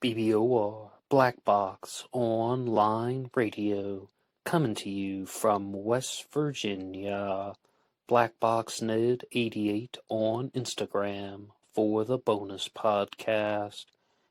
BBOR Black Box Online Radio, coming to you from West Virginia. BlackBoxNed88 on Instagram for the bonus podcast.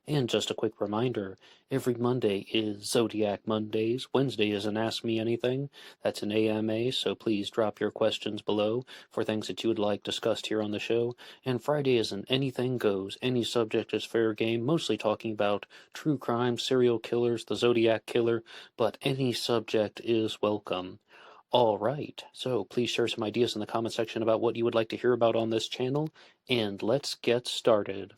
And just a quick reminder, every Monday is Zodiac Mondays. Wednesday is an Ask Me Anything. That's an AMA, so please drop your questions below for things that you would like discussed here on the show. And Friday is an Anything Goes. Any subject is fair game, mostly talking about true crime, serial killers, the Zodiac Killer, but any subject is welcome. All right, so please share some ideas in the comment section about what you would like to hear about on this channel, and let's get started.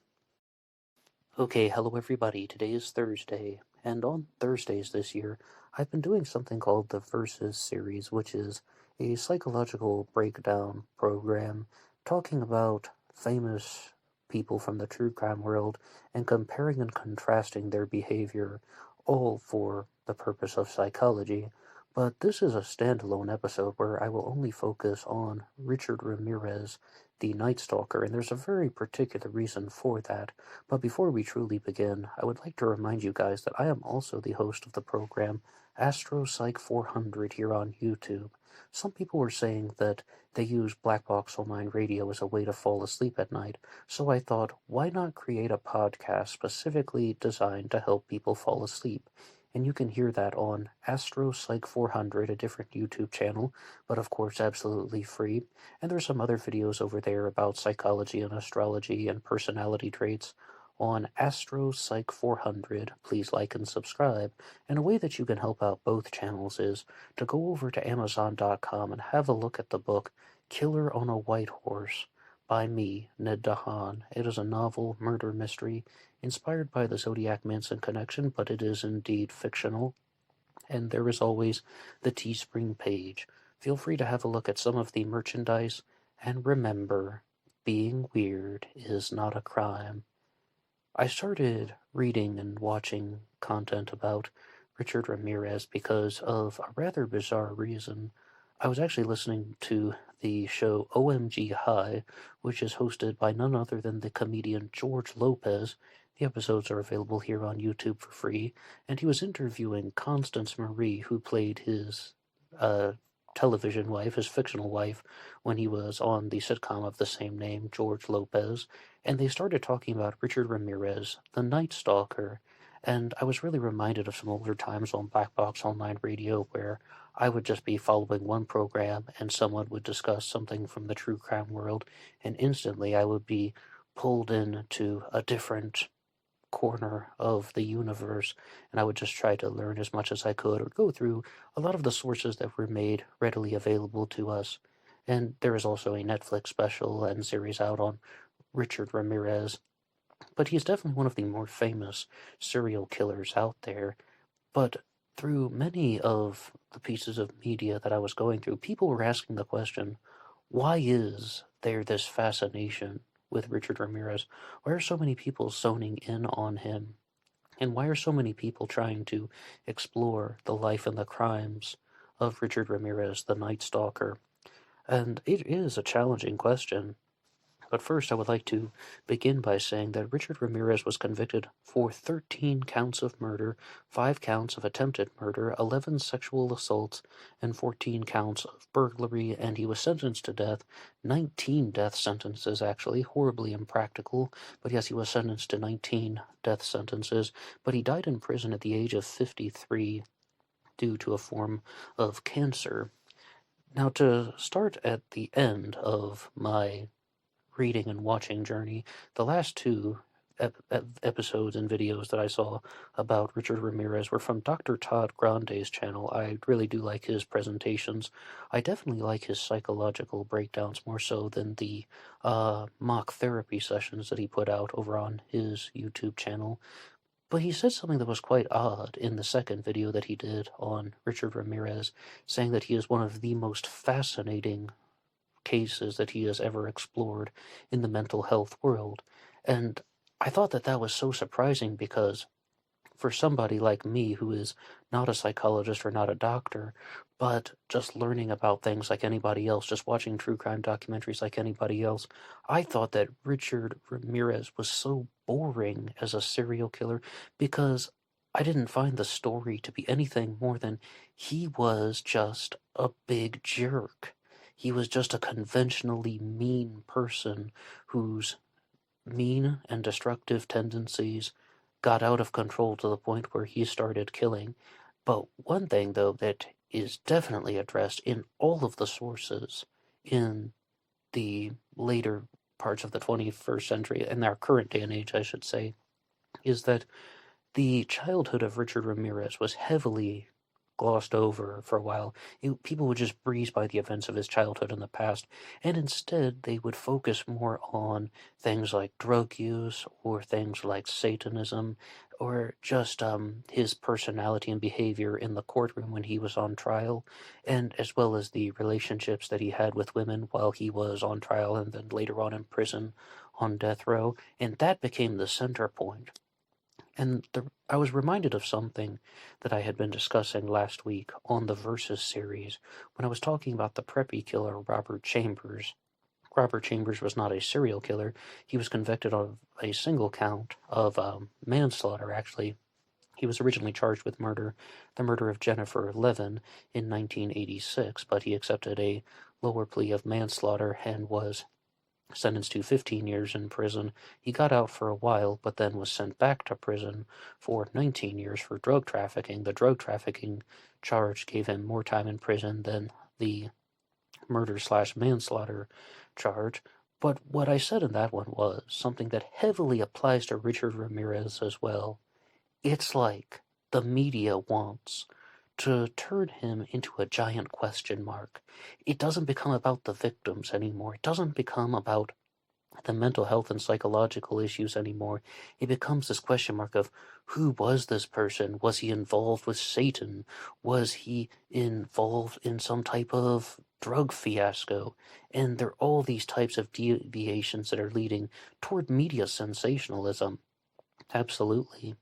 Okay, hello everybody. Today is Thursday, and on Thursdays this year, I've been doing something called the Versus series, which is a psychological breakdown program talking about famous people from the true crime world and comparing and contrasting their behavior, all for the purpose of psychology. But this is a standalone episode where I will only focus on Richard Ramirez, the Night Stalker, and there's a very particular reason for that. But before we truly begin, I would like to remind you guys that I am also the host of the program AstroPsych 400 here on YouTube. Some people were saying that they use BlackBoxOnlineRadio as a way to fall asleep at night, so I thought, why not create a podcast specifically designed to help people fall asleep? And you can hear that on AstroPsych 400, a different YouTube channel, but of course absolutely free. And there's some other videos over there about psychology and astrology and personality traits on AstroPsych 400. Please like and subscribe. And a way that you can help out both channels is to go over to Amazon.com and have a look at the book Killer on a White Horse by me, Ned Dahan. It is a novel murder mystery inspired by the Zodiac Manson connection, but it is indeed fictional. And there is always the Teespring page. Feel free to have a look at some of the merchandise, and remember, being weird is not a crime. I started reading and watching content about Richard Ramirez because of a rather bizarre reason. I was actually listening to the show OMG High, which is hosted by none other than the comedian George Lopez. The episodes are available here on YouTube for free, and he was interviewing Constance Marie, who played his television wife, his fictional wife, when he was on the sitcom of the same name, George Lopez, and they started talking about Richard Ramirez, the Night Stalker, and I was really reminded of some older times on Black Box Online Radio where I would just be following one program and someone would discuss something from the true crime world, and instantly I would be pulled into a different corner of the universe, and I would just try to learn as much as I could or go through a lot of the sources that were made readily available to us. And there is also a Netflix special and series out on Richard Ramirez, but he's definitely one of the more famous serial killers out there. But through many of the pieces of media that I was going through, people were asking the question, why is there this fascination with Richard Ramirez? Why are so many people zoning in on him? And why are so many people trying to explore the life and the crimes of Richard Ramirez, the Night Stalker? And it is a challenging question. But first, I would like to begin by saying that Richard Ramirez was convicted for 13 counts of murder, 5 counts of attempted murder, 11 sexual assaults, and 14 counts of burglary, and he was sentenced to death. 19 death sentences, actually, horribly impractical, but yes, he was sentenced to 19 death sentences, but he died in prison at the age of 53 due to a form of cancer. Now, to start at the end of my reading and watching journey, the last two episodes and videos that I saw about Richard Ramirez were from Dr. Todd Grande's channel. I really do like his presentations. I definitely like his psychological breakdowns more so than the mock therapy sessions that he put out over on his YouTube channel. But he said something that was quite odd in the second video that he did on Richard Ramirez, saying that he is one of the most fascinating cases that he has ever explored in the mental health world. And I thought that that was so surprising because for somebody like me who is not a psychologist or not a doctor, but just learning about things like anybody else, just watching true crime documentaries like anybody else, I thought that Richard Ramirez was so boring as a serial killer because I didn't find the story to be anything more than he was just a big jerk. He was just a conventionally mean person whose mean and destructive tendencies got out of control to the point where he started killing. But one thing, though, that is definitely addressed in all of the sources in the later parts of the 21st century, in our current day and age, I should say, is that the childhood of Richard Ramirez was heavily glossed over for a while. People would just breeze by the events of his childhood in the past, and instead they would focus more on things like drug use or things like Satanism or just his personality and behavior in the courtroom when he was on trial, and as well as the relationships that he had with women while he was on trial and then later on in prison on death row, and that became the center point. And I was reminded of something that I had been discussing last week on the Versus series when I was talking about the preppy killer Robert Chambers. Robert Chambers was not a serial killer. He was convicted of a single count of manslaughter, actually. He was originally charged with murder, the murder of Jennifer Levin in 1986, but he accepted a lower plea of manslaughter and was sentenced to 15 years in prison. He got out for a while, but then was sent back to prison for 19 years for drug trafficking. The drug trafficking charge gave him more time in prison than the murder/manslaughter charge. But what I said in that one was something that heavily applies to Richard Ramirez as well. It's like the media wants to turn him into a giant question mark. It doesn't become about the victims anymore. It doesn't become about the mental health and psychological issues anymore. It becomes this question mark of who was this person? Was he involved with Satan? Was he involved in some type of drug fiasco? And there are all these types of deviations that are leading toward media sensationalism. Absolutely.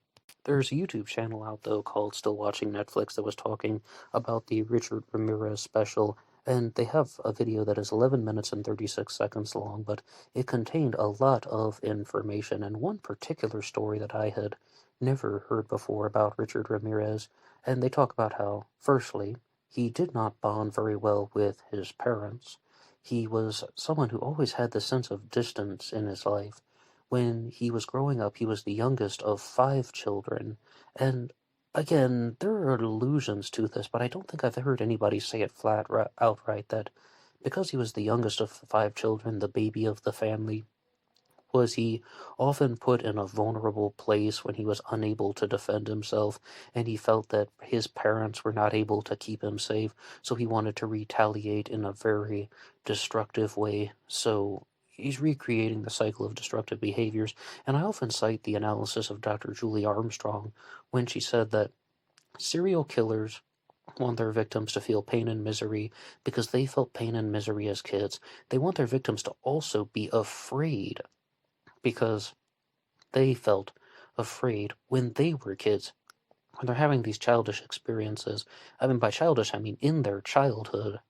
There's a YouTube channel out, though, called Still Watching Netflix that was talking about the Richard Ramirez special, and they have a video that is 11 minutes and 36 seconds long, but it contained a lot of information, and one particular story that I had never heard before about Richard Ramirez, and they talk about how, firstly, he did not bond very well with his parents. He was someone who always had this sense of distance in his life. When he was growing up, he was the youngest of 5 children, and again, there are allusions to this, but I don't think I've heard anybody say it outright that because he was the youngest of 5 children, the baby of the family, was he often put in a vulnerable place when he was unable to defend himself, and he felt that his parents were not able to keep him safe, so he wanted to retaliate in a very destructive way. So he's recreating the cycle of destructive behaviors, and I often cite the analysis of Dr. Julie Armstrong when she said that serial killers want their victims to feel pain and misery because they felt pain and misery as kids. They want their victims to also be afraid because they felt afraid when they were kids. When they're having these childish experiences, I mean, by childish, I mean in their childhood,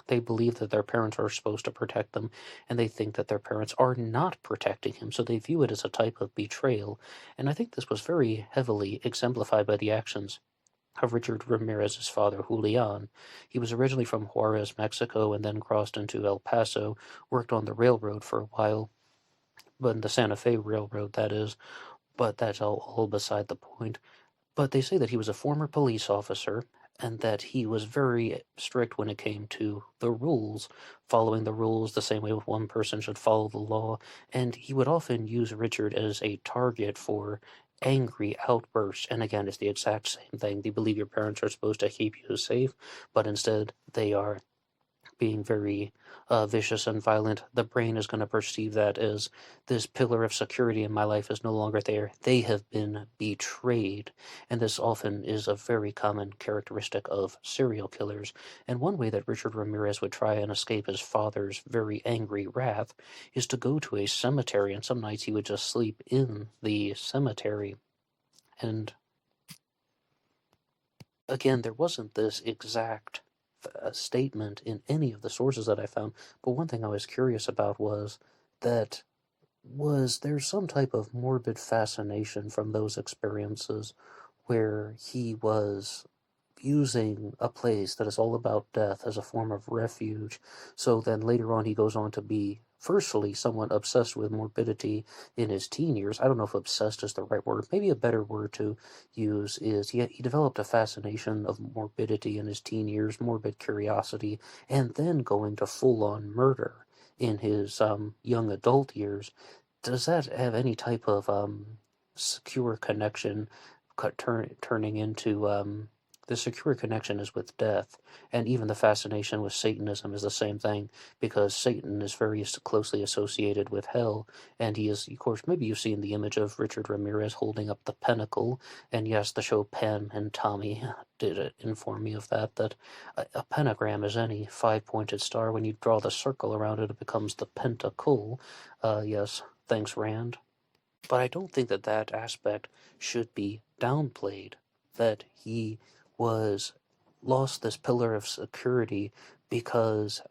they believe that their parents are supposed to protect them, and they think that their parents are not protecting him, so they view it as a type of betrayal. And I think this was very heavily exemplified by the actions of Richard Ramirez's father, Julian. He was originally from Juarez, Mexico, and then crossed into El Paso, worked on the railroad for a while, but the Santa Fe Railroad, that is, but that's all beside the point. But they say that he was a former police officer and that he was very strict when it came to the rules, following the rules the same way one person should follow the law, and he would often use Richard as a target for angry outbursts. And again, it's the exact same thing. They believe your parents are supposed to keep you safe, but instead they are being very vicious and violent. The brain is going to perceive that as this pillar of security in my life is no longer there. They have been betrayed. And this often is a very common characteristic of serial killers. And one way that Richard Ramirez would try and escape his father's very angry wrath is to go to a cemetery, and some nights he would just sleep in the cemetery. And again, there wasn't this exact statement in any of the sources that I found, but one thing I was curious about was that was there some type of morbid fascination from those experiences where he was using a place that is all about death as a form of refuge. So then later on, he goes on to be, firstly, somewhat obsessed with morbidity in his teen years. I don't know if obsessed is the right word. Maybe a better word to use is he developed a fascination of morbidity in his teen years, morbid curiosity, and then going to full on murder in his young adult years. Does that have any type of secure connection turning into the secure connection is with death, and even the fascination with Satanism is the same thing, because Satan is very closely associated with hell, and he is, of course, maybe you've seen the image of Richard Ramirez holding up the pentacle, and yes, the show Pam and Tommy did inform me of that, that a pentagram is any five-pointed star. When you draw the circle around it, it becomes the pentacle. Yes, thanks, Rand. But I don't think that that aspect should be downplayed, that he was lost this pillar of security because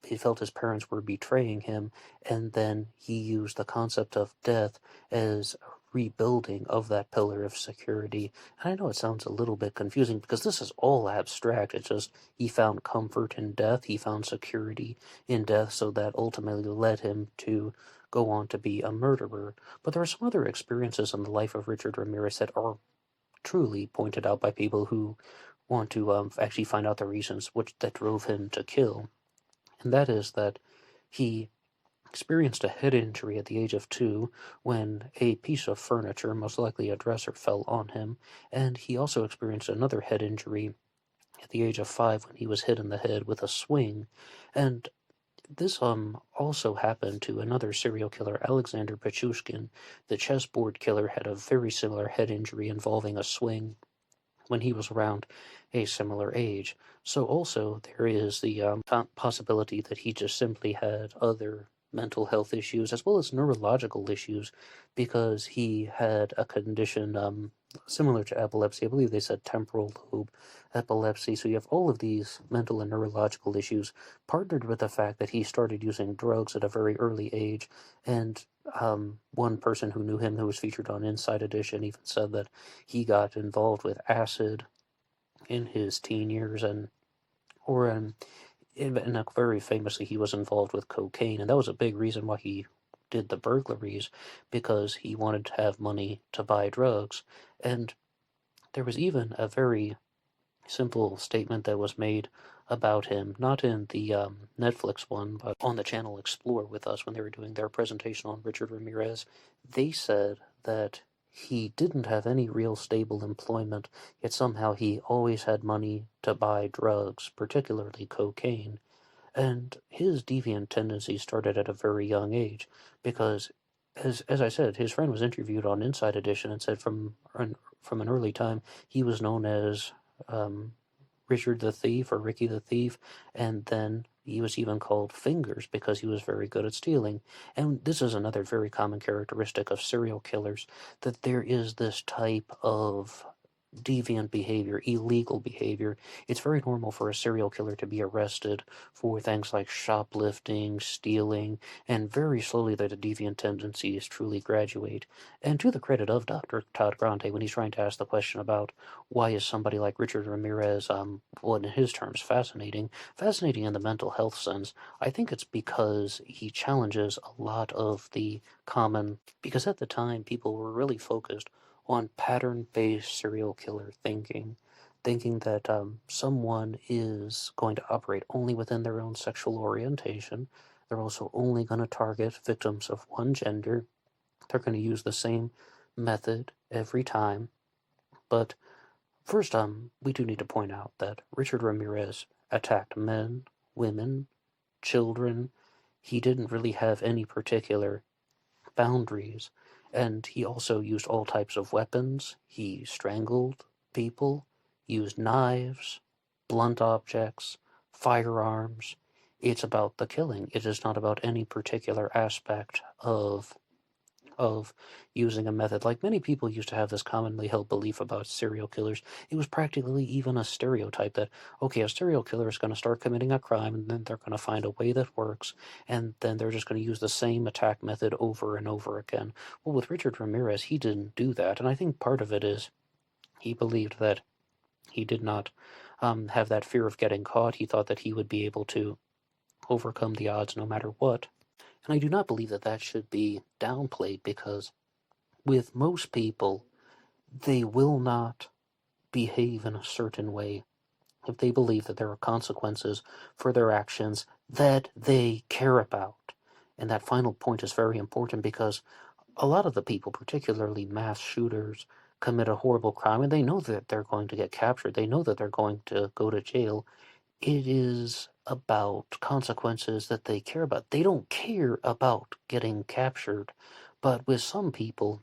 he felt his parents were betraying him, and then he used the concept of death as a rebuilding of that pillar of security. And I know it sounds a little bit confusing because this is all abstract. It's just he found comfort in death, he found security in death, so that ultimately led him to go on to be a murderer. But there are some other experiences in the life of Richard Ramirez that are truly pointed out by people who want to actually find out the reasons that drove him to kill. And that is that he experienced a head injury at the age of 2 when a piece of furniture, most likely a dresser, fell on him. And he also experienced another head injury at the age of 5 when he was hit in the head with a swing. And this also happened to another serial killer, Alexander Pichushkin. The chessboard killer had a very similar head injury involving a swing when he was around a similar age. So also there is the possibility that he just simply had other mental health issues as well as neurological issues, because he had a condition similar to epilepsy. I believe they said temporal lobe epilepsy. So you have all of these mental and neurological issues partnered with the fact that he started using drugs at a very early age. And one person who knew him, who was featured on Inside Edition, even said that he got involved with acid in his teen years, and very famously he was involved with cocaine, and that was a big reason why he did the burglaries, because he wanted to have money to buy drugs. And there was even a very simple statement that was made about him, not in the Netflix one, but on the channel Explore with Us when they were doing their presentation on Richard Ramirez. They said that he didn't have any real stable employment, yet somehow he always had money to buy drugs, particularly cocaine. And his deviant tendencies started at a very young age, because, as I said, his friend was interviewed on Inside Edition and said from an early time he was known as Richard the Thief or Ricky the Thief, and then he was even called Fingers because he was very good at stealing. And this is another very common characteristic of serial killers, that there is this type of deviant behavior, illegal behavior. It's very normal for a serial killer to be arrested for things like shoplifting, stealing, and very slowly the deviant tendencies truly graduate. And to the credit of Dr. Todd Grante, when he's trying to ask the question about why is somebody like Richard Ramirez, well, in his terms, fascinating in the mental health sense, I think it's because he challenges a lot of the common, because at the time people were really focused on pattern-based serial killer thinking that someone is going to operate only within their own sexual orientation. They're also only going to target victims of one gender. They're going to use the same method every time. But first, we do need to point out that Richard Ramirez attacked men, women, children. He didn't really have any particular boundaries, and he also used all types of weapons. He strangled people, used knives, blunt objects, firearms. It's about the killing. It is not about any particular aspect of of using a method. Like many people used to have this commonly held belief about serial killers. It was practically even a stereotype that, okay, a serial killer is going to start committing a crime and then they're going to find a way that works and then they're just going to use the same attack method over and over again. Well, with Richard Ramirez, he didn't do that, and I think part of it is he believed that he did not have that fear of getting caught. He thought that he would be able to overcome the odds no matter what. And I do not believe that that should be downplayed because with most people, they will not behave in a certain way if they believe that there are consequences for their actions that they care about. And that final point is very important because a lot of the people, particularly mass shooters, commit a horrible crime and they know that they're going to get captured. They know that they're going to go to jail. It is about consequences that they care about. They don't care about getting captured. But with some people,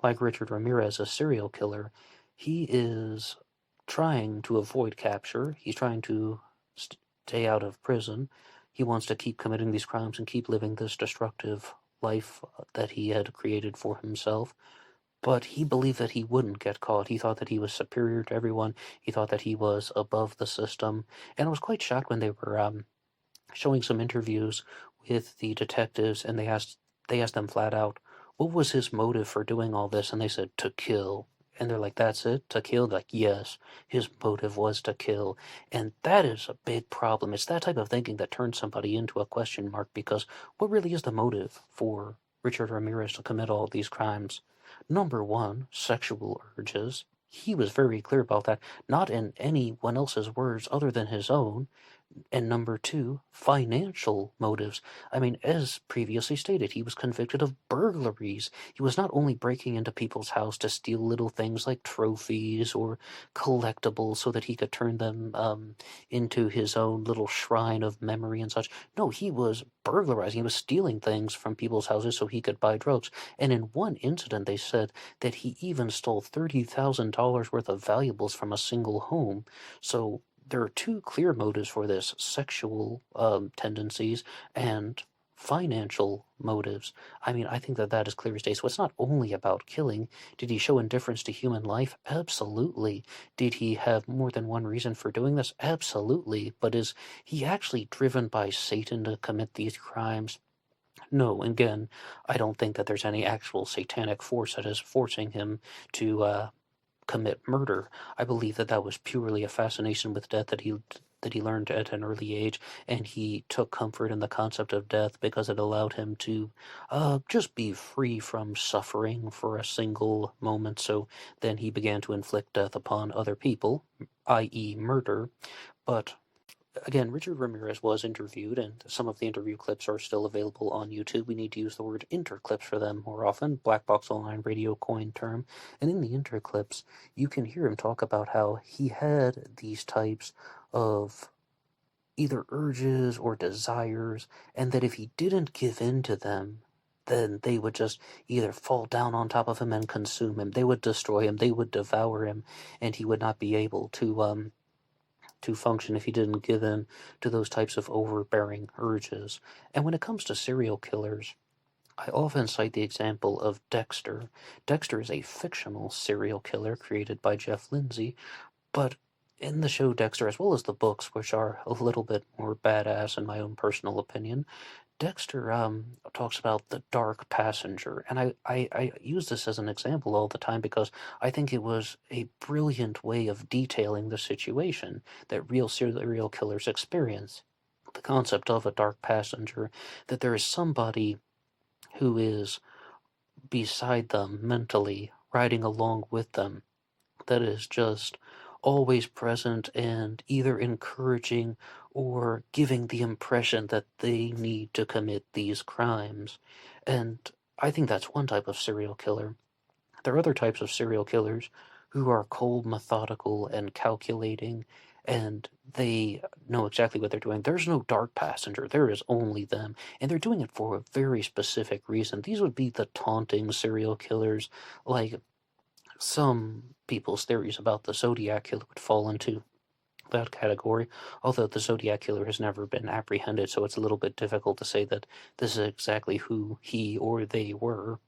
like Richard Ramirez, a serial killer, he is trying to avoid capture. He's trying to stay out of prison. He wants to keep committing these crimes and keep living this destructive life that he had created for himself. But he believed that he wouldn't get caught. He thought that he was superior to everyone. He thought that he was above the system. And I was quite shocked when they were showing some interviews with the detectives, and they asked them flat out, what was his motive for doing all this? And they said, to kill. And they're like, that's it? To kill? Like, yes, his motive was to kill. And that is a big problem. It's that type of thinking that turns somebody into a question mark, because what really is the motive for Richard Ramirez to commit all these crimes? Number one, sexual urges. He was very clear about that, not in anyone else's words other than his own. And number two, financial motives. I mean, as previously stated, he was convicted of burglaries. He was not only breaking into people's house to steal little things like trophies or collectibles so that he could turn them into his own little shrine of memory and such. No, he was burglarizing. He was stealing things from people's houses so he could buy drugs. And in one incident, they said that he even stole $30,000 worth of valuables from a single home. So there are two clear motives for this: sexual tendencies and financial motives. I mean, I think that that is clear as day. So it's not only about killing. Did he show indifference to human life? Absolutely. Did he have more than one reason for doing this? Absolutely. But is he actually driven by Satan to commit these crimes? No. Again, I don't think that there's any actual satanic force that is forcing him to commit murder. I believe that that was purely a fascination with death that he learned at an early age, and he took comfort in the concept of death because it allowed him to just be free from suffering for a single moment. So then he began to inflict death upon other people, i.e. murder. But again, Richard Ramirez was interviewed, and some of the interview clips are still available on YouTube. We need to use the word interclips for them more often. BlackBoxOnlineRadio coined term. And in the interclips, you can hear him talk about how he had these types of either urges or desires, and that if he didn't give in to them, then they would just either fall down on top of him and consume him. They would destroy him. They would devour him, and he would not be able to function if he didn't give in to those types of overbearing urges. And when it comes to serial killers, I often cite the example of Dexter. Dexter is a fictional serial killer created by Jeff Lindsay, but in the show Dexter, as well as the books, which are a little bit more badass in my own personal opinion, Dexter talks about the dark passenger, and I use this as an example all the time because I think it was a brilliant way of detailing the situation that real serial killers experience. The concept of a dark passenger, that there is somebody who is beside them mentally, riding along with them, that is just always present and either encouraging or giving the impression that they need to commit these crimes. And I think that's one type of serial killer. There are other types of serial killers who are cold, methodical, and calculating, and they know exactly what they're doing. There's no dark passenger. There is only them, and they're doing it for a very specific reason. These would be the taunting serial killers, like some people's theories about the Zodiac Killer would fall into that category, although the Zodiac Killer has never been apprehended, so it's a little bit difficult to say that this is exactly who he or they were.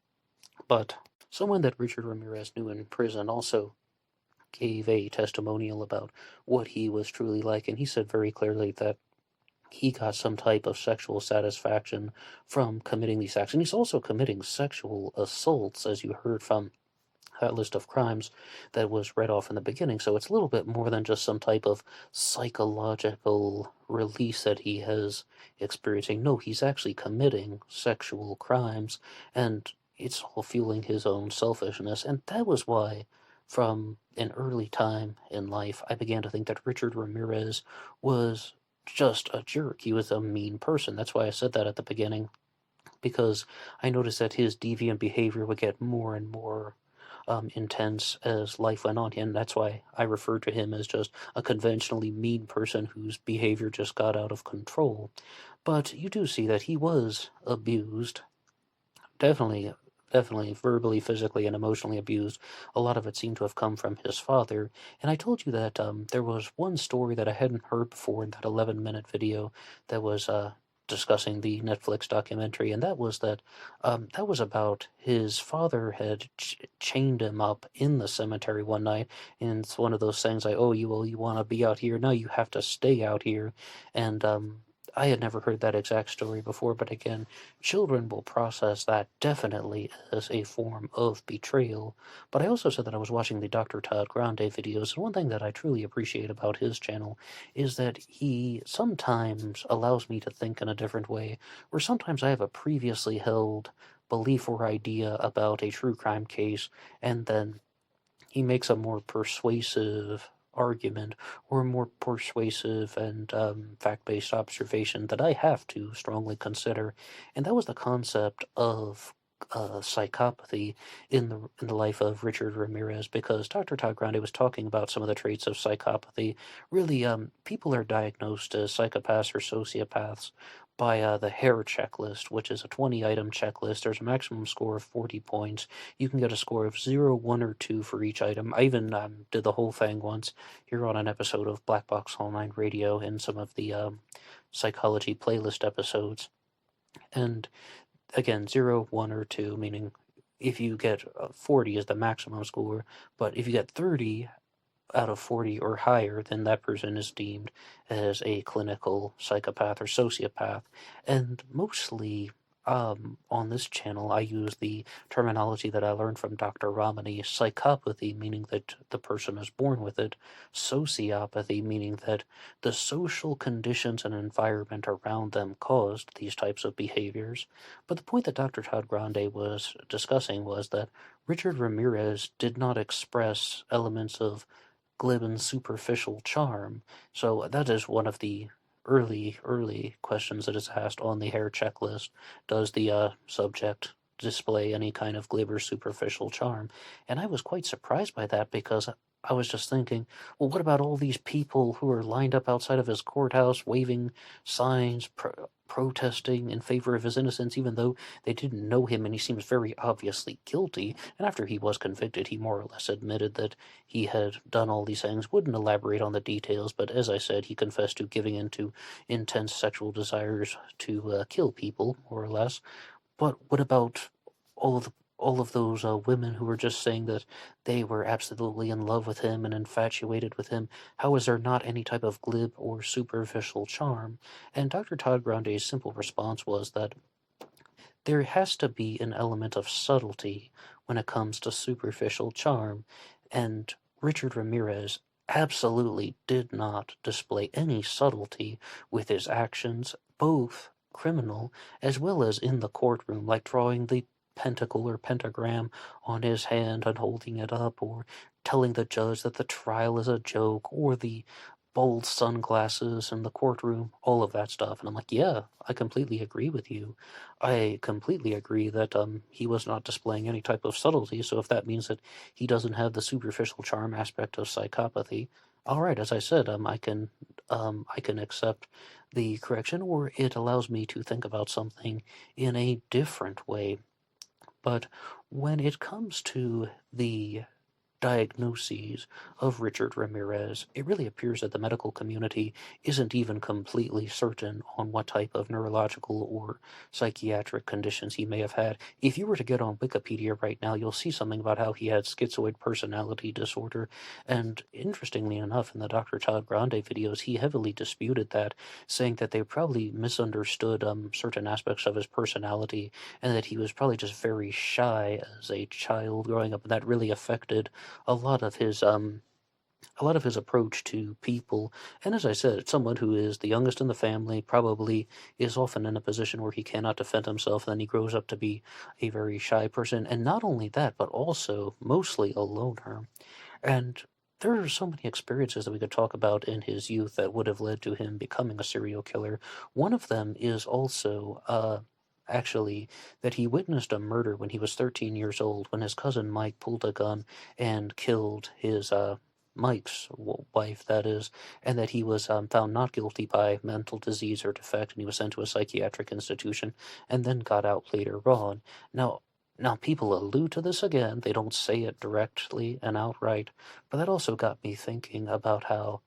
But someone that Richard Ramirez knew in prison also gave a testimonial about what he was truly like, and he said very clearly that he got some type of sexual satisfaction from committing these acts. And he's also committing sexual assaults, as you heard from that list of crimes that was read off in the beginning. So it's a little bit more than just some type of psychological release that he has experiencing. No, he's actually committing sexual crimes, and it's all fueling his own selfishness. And that was why, from an early time in life, I began to think that Richard Ramirez was just a jerk. He was a mean person. That's why I said that at the beginning, because I noticed that his deviant behavior would get more and more intense as life went on, and that's why I refer to him as just a conventionally mean person whose behavior just got out of control. But you do see that he was abused, definitely verbally, physically, and emotionally abused. A lot of it seemed to have come from his father. And I told you that there was one story that I hadn't heard before in that 11-minute video that was discussing the Netflix documentary, and that was about his father had chained him up in the cemetery one night. And it's one of those things like, oh, you want to be out here? No, you have to stay out here. And I had never heard that exact story before, but again, children will process that definitely as a form of betrayal. But I also said that I was watching the Dr. Todd Grande videos, and one thing that I truly appreciate about his channel is that he sometimes allows me to think in a different way, or sometimes I have a previously held belief or idea about a true crime case, and then he makes a more persuasive argument or a more persuasive and fact-based observation that I have to strongly consider, and that was the concept of psychopathy in the life of Richard Ramirez, because Dr. Todd Grande was talking about some of the traits of psychopathy. Really, people are diagnosed as psychopaths or sociopaths by the HARE checklist, which is a 20-item checklist. There's a maximum score of 40 points. You can get a score of 0, 1, or 2 for each item. I even did the whole thing once here on an episode of Black Box Online Radio in some of the psychology playlist episodes. And again, 0, 1, or 2, meaning if you get 40 is the maximum score, but if you get 30 out of 40 or higher, then that person is deemed as a clinical psychopath or sociopath. And mostly on this channel, I use the terminology that I learned from Dr. Ramani: psychopathy, meaning that the person is born with it; sociopathy, meaning that the social conditions and environment around them caused these types of behaviors. But the point that Dr. Todd Grande was discussing was that Richard Ramirez did not express elements of glib and superficial charm. So that is one of the early questions that is asked on the HARE checklist. Does the subject display any kind of glib or superficial charm? And I was quite surprised by that, because I was just thinking, well, what about all these people who are lined up outside of his courthouse waving signs, protesting in favor of his innocence, even though they didn't know him and he seems very obviously guilty? And after he was convicted, he more or less admitted that he had done all these things, wouldn't elaborate on the details, but as I said, he confessed to giving in to intense sexual desires to kill people, more or less. But what about all of those women who were just saying that they were absolutely in love with him and infatuated with him? How is there not any type of glib or superficial charm? And Dr. Todd Grande's simple response was that there has to be an element of subtlety when it comes to superficial charm, and Richard Ramirez absolutely did not display any subtlety with his actions, both criminal as well as in the courtroom, like drawing the pentacle or pentagram on his hand and holding it up, or telling the judge that the trial is a joke, or the bold sunglasses in the courtroom, all of that stuff. And I'm like, yeah, I completely agree with you. I completely agree that he was not displaying any type of subtlety, so if that means that he doesn't have the superficial charm aspect of psychopathy, all right, as I said, I can accept the correction, or it allows me to think about something in a different way. But when it comes to the Diagnoses of Richard Ramirez, it really appears that the medical community isn't even completely certain on what type of neurological or psychiatric conditions he may have had. If you were to get on Wikipedia right now, you'll see something about how he had schizoid personality disorder, and interestingly enough, in the Dr. Todd Grande videos, he heavily disputed that, saying that they probably misunderstood certain aspects of his personality, and that he was probably just very shy as a child growing up, and that really affected a lot of his approach to people. And as I said, someone who is the youngest in the family probably is often in a position where he cannot defend himself, and then he grows up to be a very shy person. And not only that, but also mostly a loner. And there are so many experiences that we could talk about in his youth that would have led to him becoming a serial killer. One of them is also actually that he witnessed a murder when he was 13 years old, when his cousin Mike pulled a gun and killed his Mike's wife, that is, and that he was found not guilty by mental disease or defect, and he was sent to a psychiatric institution and then got out later on. Now, people allude to this again. They don't say it directly and outright, but that also got me thinking about how,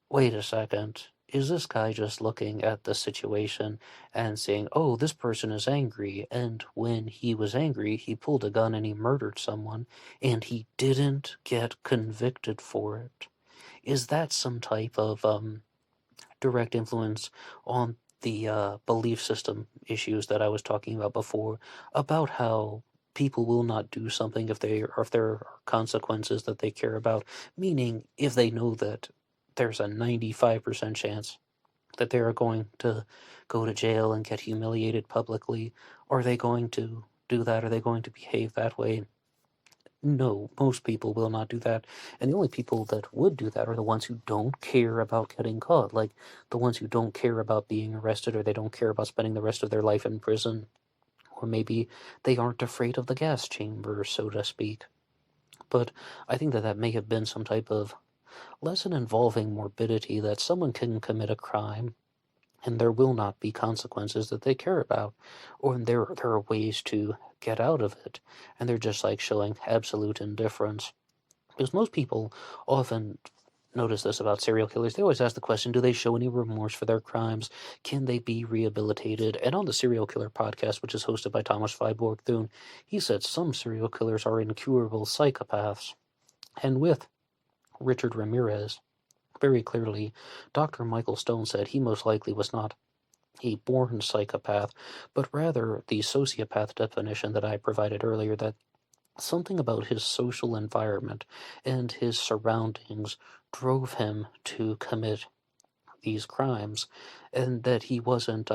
wait a second, is this guy just looking at the situation and saying, oh, this person is angry, and when he was angry, he pulled a gun and he murdered someone, and he didn't get convicted for it? Is that some type of direct influence on the belief system issues that I was talking about before, about how people will not do something if there are consequences that they care about, meaning if they know that there's a 95% chance that they are going to go to jail and get humiliated publicly, are they going to do that? Are they going to behave that way? No, most people will not do that. And the only people that would do that are the ones who don't care about getting caught, like the ones who don't care about being arrested, or they don't care about spending the rest of their life in prison, or maybe they aren't afraid of the gas chamber, so to speak. But I think that may have been some type of lesson involving morbidity, that someone can commit a crime and there will not be consequences that they care about, or there are ways to get out of it, and they're just like showing absolute indifference. Because most people often notice this about serial killers. They always ask the question, do they show any remorse for their crimes? Can they be rehabilitated? And on the Serial Killer podcast, which is hosted by Thomas Feiborg Thune, he said some serial killers are incurable psychopaths. And with Richard Ramirez, very clearly, Dr. Michael Stone said he most likely was not a born psychopath, but rather the sociopath definition that I provided earlier, that something about his social environment and his surroundings drove him to commit these crimes, and that he wasn't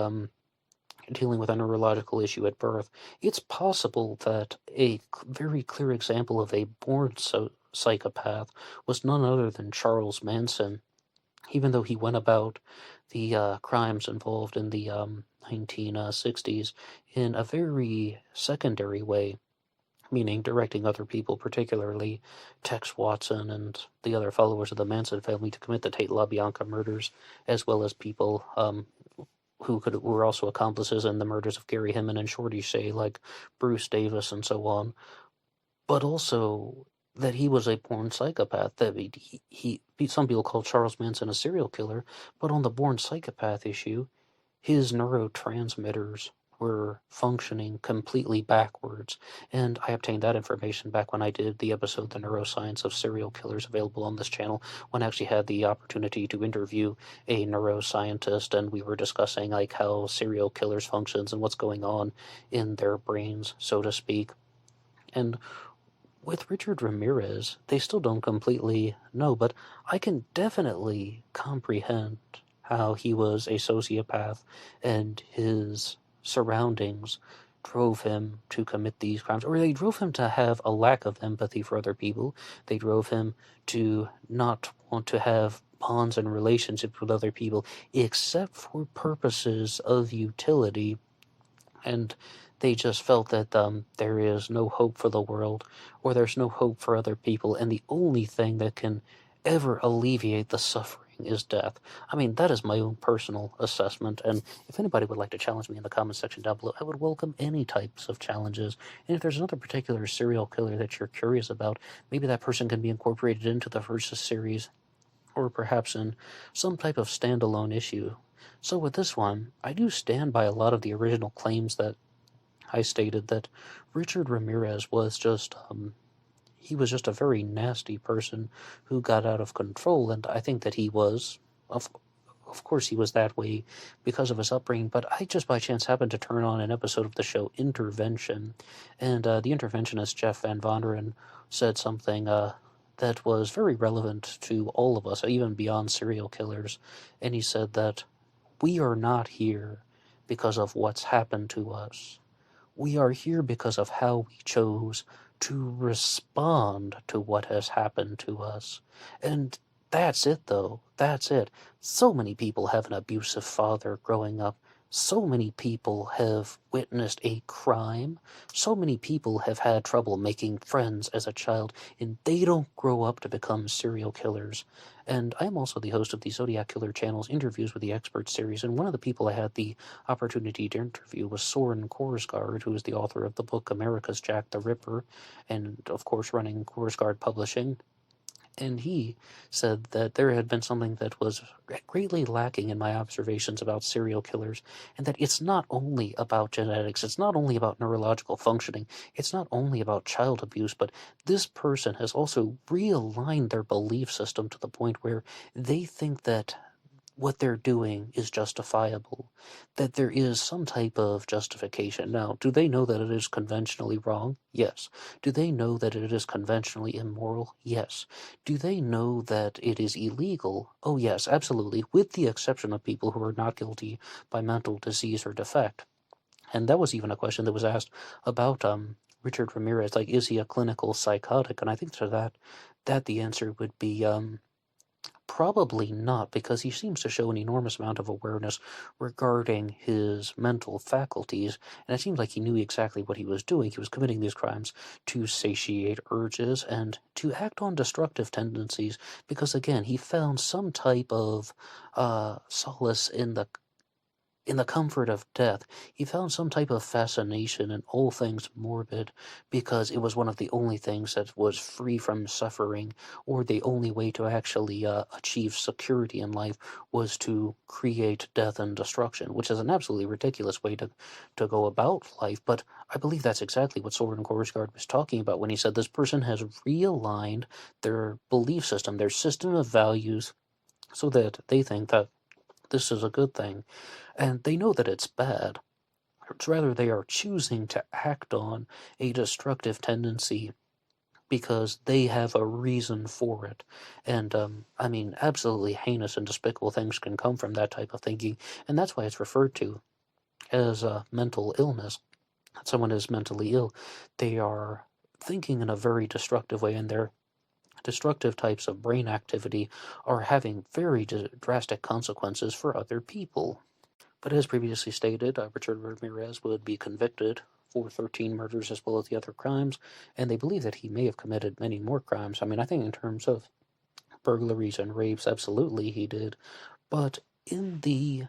dealing with a neurological issue at birth. It's possible that a very clear example of a born psychopath was none other than Charles Manson, even though he went about the crimes involved in the 1960s in a very secondary way, meaning directing other people, particularly Tex Watson and the other followers of the Manson family, to commit the Tate LaBianca murders, as well as people who were also accomplices in the murders of Gary Hinman and Shorty Shea, like Bruce Davis and so on. But also that he was a born psychopath. That some people call Charles Manson a serial killer, but on the born psychopath issue, his neurotransmitters were functioning completely backwards. And I obtained that information back when I did the episode The Neuroscience of Serial Killers, available on this channel, when I actually had the opportunity to interview a neuroscientist, and we were discussing like how serial killers functions and what's going on in their brains, so to speak. And with Richard Ramirez, they still don't completely know, but I can definitely comprehend how he was a sociopath and his surroundings drove him to commit these crimes, or they drove him to have a lack of empathy for other people. They drove him to not want to have bonds and relationships with other people, except for purposes of utility. And they just felt that there is no hope for the world, or there's no hope for other people, and the only thing that can ever alleviate the suffering is death. I mean, that is my own personal assessment, and if anybody would like to challenge me in the comment section down below, I would welcome any types of challenges. And if there's another particular serial killer that you're curious about, maybe that person can be incorporated into the Versus series, or perhaps in some type of standalone issue. So with this one, I do stand by a lot of the original claims that I stated, that Richard Ramirez was just he was just a very nasty person who got out of control, and I think that he was, of course he was that way because of his upbringing, but I just by chance happened to turn on an episode of the show Intervention, and the interventionist Jeff Van Vonderen said something that was very relevant to all of us, even beyond serial killers, and he said that we are not here because of what's happened to us. We are here because of how we chose to respond to what has happened to us. And that's it, though. That's it. So many people have an abusive father growing up. So many people have witnessed a crime. So many people have had trouble making friends as a child, and they don't grow up to become serial killers. And I'm also the host of the Zodiac Killer channel's Interviews with the Experts series, and one of the people I had the opportunity to interview was Soren Korsgaard, who is the author of the book America's Jack the Ripper, and of course running Korsgaard Publishing. And he said that there had been something that was greatly lacking in my observations about serial killers, and that it's not only about genetics, it's not only about neurological functioning, it's not only about child abuse, but this person has also realigned their belief system to the point where they think that what they're doing is justifiable, that there is some type of justification. Now, do they know that it is conventionally wrong? Yes. Do they know that it is conventionally immoral? Yes. Do they know that it is illegal? Oh, yes, absolutely, with the exception of people who are not guilty by mental disease or defect. And that was even a question that was asked about Richard Ramirez, like, is he a clinical psychotic? And I think to that the answer would be probably not, because he seems to show an enormous amount of awareness regarding his mental faculties, and it seems like he knew exactly what he was doing. He was committing these crimes to satiate urges and to act on destructive tendencies, because again, he found some type of solace in the comfort of death. He found some type of fascination in all things morbid, because it was one of the only things that was free from suffering, or the only way to actually achieve security in life was to create death and destruction, which is an absolutely ridiculous way to go about life. But I believe that's exactly what Soren Korsgaard was talking about when he said this person has realigned their belief system, their system of values, so that they think that this is a good thing. And they know that it's bad. It's rather they are choosing to act on a destructive tendency because they have a reason for it. And, I mean, absolutely heinous and despicable things can come from that type of thinking, and that's why it's referred to as mental illness. Someone is mentally ill. They are thinking in a very destructive way, and their destructive types of brain activity are having very drastic consequences for other people. But as previously stated, Richard Ramirez would be convicted for 13 murders as well as the other crimes, and they believe that he may have committed many more crimes. I mean, I think in terms of burglaries and rapes, absolutely he did. But in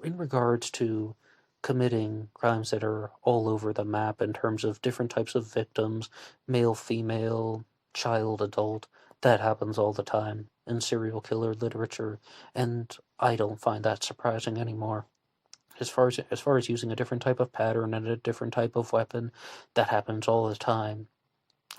regards to committing crimes that are all over the map in terms of different types of victims, male, female, child, adult, that happens all the time in serial killer literature, and I don't find that surprising anymore. As far as using a different type of pattern and a different type of weapon, that happens all the time.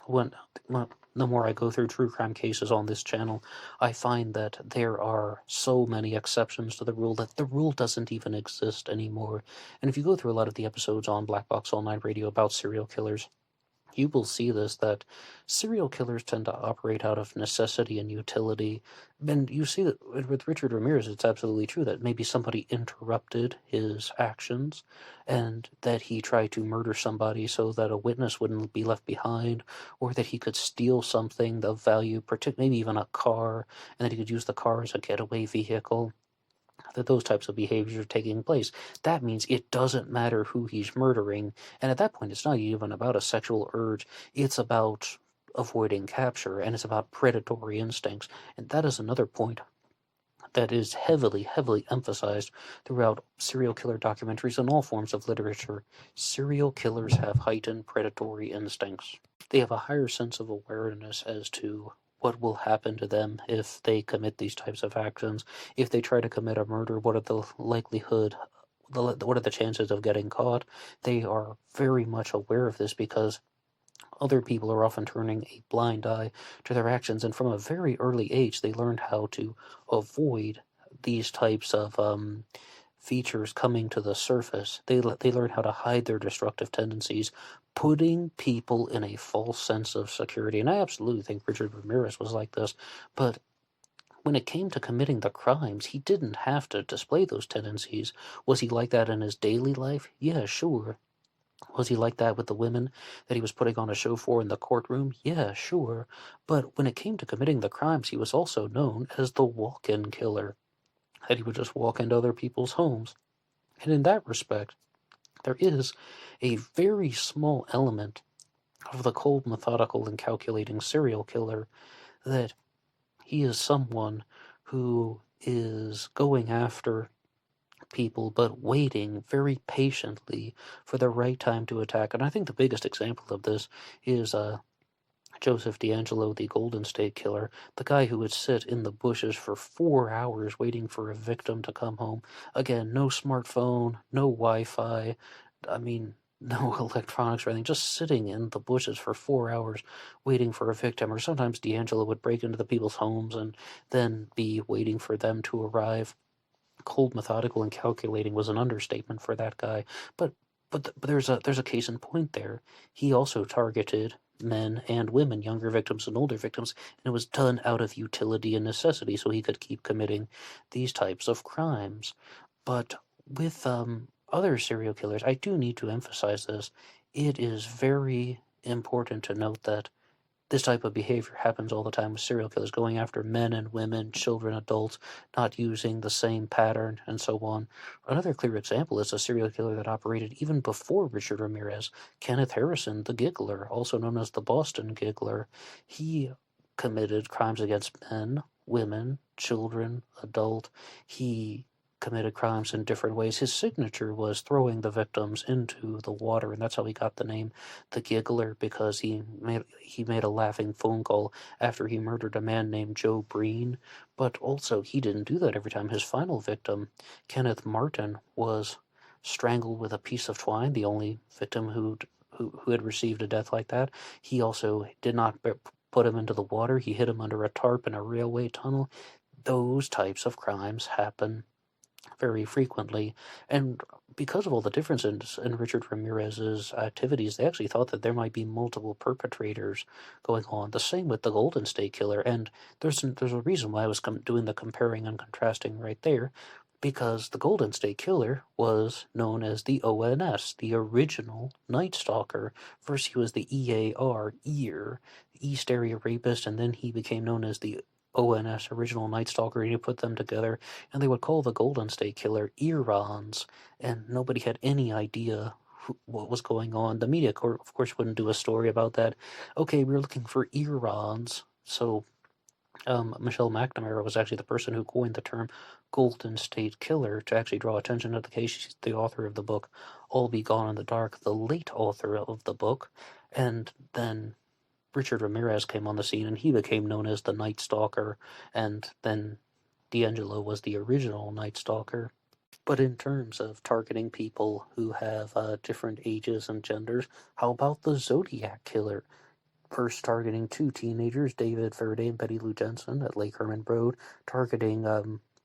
When the more I go through true crime cases on this channel, I find that there are so many exceptions to the rule that the rule doesn't even exist anymore. And if you go through a lot of the episodes on BlackBoxOnlineRadio about serial killers, you will see this, that serial killers tend to operate out of necessity and utility. And you see that with Richard Ramirez, it's absolutely true that maybe somebody interrupted his actions and that he tried to murder somebody so that a witness wouldn't be left behind, or that he could steal something of value, maybe even a car, and that he could use the car as a getaway vehicle. That those types of behaviors are taking place. That means it doesn't matter who he's murdering, and at that point it's not even about a sexual urge, it's about avoiding capture, and it's about predatory instincts. And that is another point that is heavily, heavily emphasized throughout serial killer documentaries and all forms of literature. Serial killers have heightened predatory instincts. They have a higher sense of awareness as to what will happen to them if they commit these types of actions. If they try to commit a murder, what are the likelihood, what are the chances of getting caught? They are very much aware of this because other people are often turning a blind eye to their actions, and from a very early age, they learned how to avoid these types of features coming to the surface. They learn how to hide their destructive tendencies, putting people in a false sense of security. And I absolutely think Richard Ramirez was like this, but when it came to committing the crimes, he didn't have to display those tendencies. Was he like that in his daily life? Yeah, sure. Was he like that with the women that he was putting on a show for in the courtroom? Yeah, sure. But when it came to committing the crimes, he was also known as the walk-in killer, that he would just walk into other people's homes. And in that respect, there is a very small element of the cold, methodical, and calculating serial killer that he is someone who is going after people but waiting very patiently for the right time to attack. And I think the biggest example of this is Joseph D'Angelo, the Golden State Killer, the guy who would sit in the bushes for 4 hours waiting for a victim to come home. Again, no smartphone, no Wi-Fi, I mean, no electronics or anything, just sitting in the bushes for 4 hours waiting for a victim. Or sometimes D'Angelo would break into the people's homes and then be waiting for them to arrive. Cold, methodical, and calculating was an understatement for that guy. But there's a case in point there. He also targeted men and women, younger victims and older victims, and it was done out of utility and necessity, so he could keep committing these types of crimes. But with other serial killers, I do need to emphasize this. It is very important to note that this type of behavior happens all the time with serial killers, going after men and women, children, adults, not using the same pattern, and so on. Another clear example is a serial killer that operated even before Richard Ramirez, Kenneth Harrison, the Giggler, also known as the Boston Giggler. He committed crimes against men, women, children, adult. He committed crimes in different ways. His signature was throwing the victims into the water, and that's how he got the name the Giggler, because he made a laughing phone call after he murdered a man named Joe Breen. But also, he didn't do that every time. His final victim, Kenneth Martin, was strangled with a piece of twine, the only victim who had received a death like that. He also did not put him into the water. He hid him under a tarp in a railway tunnel. Those types of crimes happen very frequently, and because of all the differences in Richard Ramirez's activities, they actually thought that there might be multiple perpetrators going on. The same with the Golden State Killer, and there's a reason why I was doing the comparing and contrasting right there, because the Golden State Killer was known as the ONS, the original Night Stalker. First he was the EAR, East Area Rapist, and then he became known as the ONS, Original Night Stalker, and you put them together, and they would call the Golden State Killer Earons, and nobody had any idea what was going on. The media, of course, wouldn't do a story about that. Okay, we're looking for Earons, so Michelle McNamara was actually the person who coined the term Golden State Killer to actually draw attention to the case. She's the author of the book All Be Gone in the Dark, the late author of the book, and then Richard Ramirez came on the scene, and he became known as the Night Stalker, and then D'Angelo was the original Night Stalker. But in terms of targeting people who have different ages and genders, how about the Zodiac Killer? First targeting two teenagers, David Verde and Betty Lou Jensen at Lake Herman Road, targeting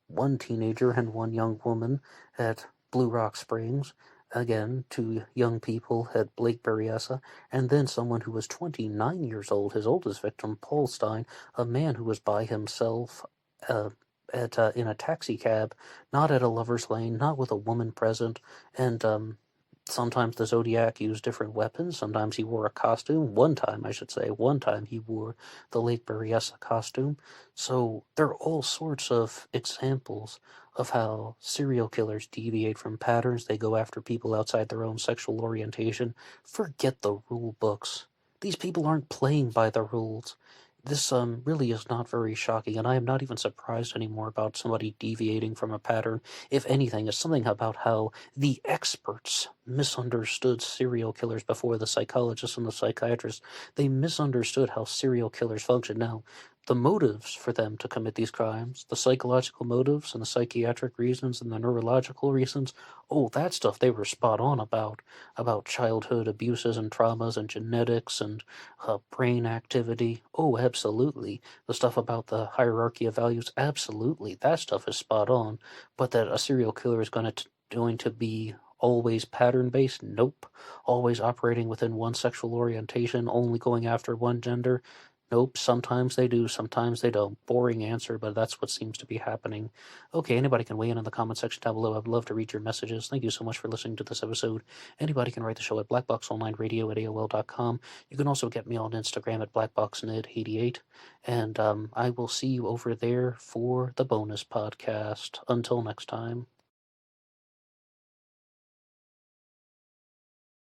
one teenager and one young woman at Blue Rock Springs, again, two young people at Lake Berryessa, and then someone who was 29 years old, his oldest victim, Paul Stein, a man who was by himself in a taxi cab, not at a lover's lane, not with a woman present, and sometimes the Zodiac used different weapons. Sometimes he wore a costume. One time he wore the Lake Berryessa costume. So there are all sorts of examples of how serial killers deviate from patterns. They go after people outside their own sexual orientation. Forget the rule books. These people aren't playing by the rules. This really is not very shocking, and I am not even surprised anymore about somebody deviating from a pattern. If anything, it's something about how the experts misunderstood serial killers before the psychologists and the psychiatrists. They misunderstood how serial killers function. Now, the motives for them to commit these crimes, the psychological motives and the psychiatric reasons and the neurological reasons, oh, that stuff they were spot on about childhood abuses and traumas and genetics and brain activity. Oh, absolutely. The stuff about the hierarchy of values, absolutely. That stuff is spot on. But that a serial killer is going to be always pattern based? Nope. Always operating within one sexual orientation, only going after one gender? Nope, sometimes they do, sometimes they don't. Boring answer, but that's what seems to be happening. Okay, anybody can weigh in the comment section down below. I'd love to read your messages. Thank you so much for listening to this episode. Anybody can write the show at BlackBoxOnlineRadio at AOL.com. You can also get me on Instagram at BlackBoxNed88. And I will see you over there for the bonus podcast. Until next time.